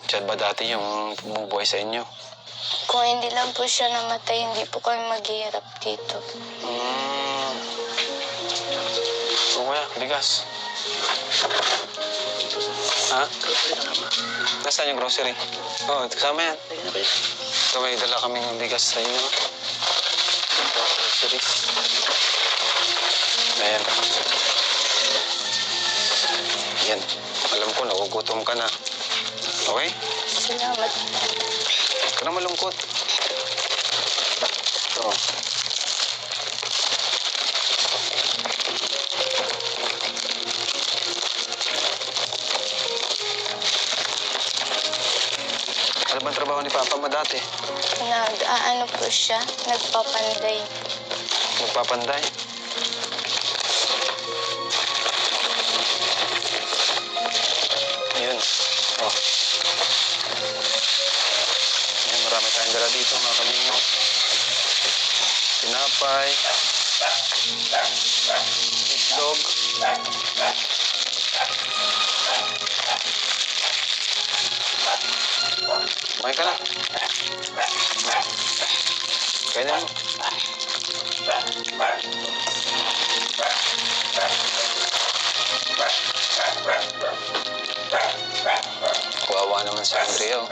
Siya ba dati yung bumubuhay sa inyo? Kung hindi lang po siya namatay, hindi po kami maghihirap dito. O kaya, bigas. Ha? Nasaan yung grocery? Oo, kasama yan. Ito, may dala kaming bigas sa inyo. Groceries. Ayan. Yan. Alam ko, nagugutom ka na. Okay? Salamat. Huwag ka na malungkot. Ito. Ano bang trabaho ni Papa mo dati? Ano po siya, nagpapanday. Magpapanday? Ayun. Oh. Ayan, marami tayong dala dito, mga kalingo. Tinapay. Itlog. Kumain ka na. Kainin mo. Kawawa naman si Andrea, oh.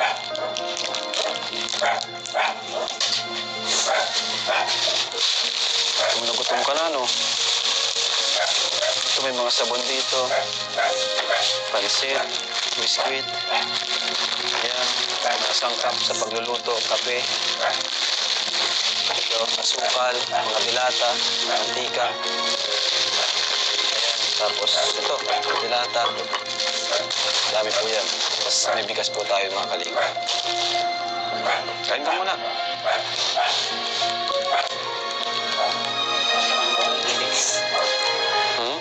Kung nagutom ka na, no? Ito, may mga sabon dito. Pansit, biskwit. Ayan, mga sangkap sa pagluluto, kape. Ito, asukal, mga dilata, mantika. Ayan, tapos ito, dilata. Dami po yan. Tapos may bigas po tayo, mga kalinga. Kain ka muna. Hmm?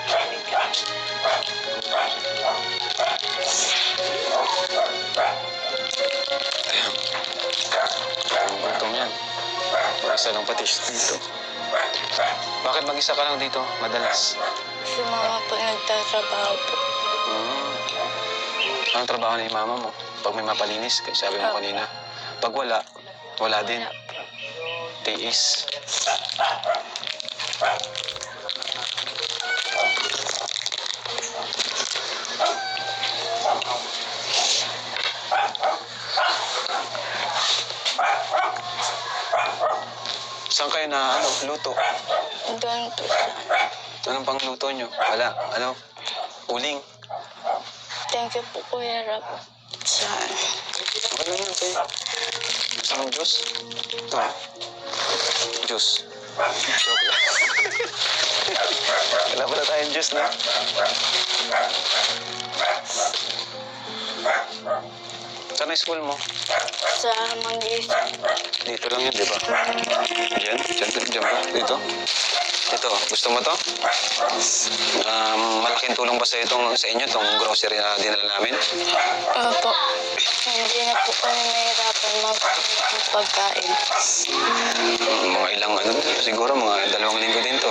Ang gutom yan. Mag-isa lang patis dito. Bakit mag-isa ka lang dito? Madalas. Si mama po nagtatrabaho po. Anong trabaho ni mama mo? Pag may mapalinis, kasi sabi mo kanina. Pag wala, wala din. Tiis. Saan kayo na luto? Doon po siya. Anong pang luto nyo? Wala. Ano? Uling. Thank you po, Kuya Rap. Saan? Okay lang yun, tayo. Gusto mong juice? Ito. Juice. Joke lang. Wala pala tayong juice, na? Saan ang school mo? Sa Manggis. Dito lang yun, di ba? Diyan? Diyan ba? Dito? Ito, gusto mo to? Malaking tulong ba sa inyo itong grocery na dinala namin? Opo. Hindi na po kami nahirapan mag-pagkain. Mga ilang siguro mga 2 linggo din to.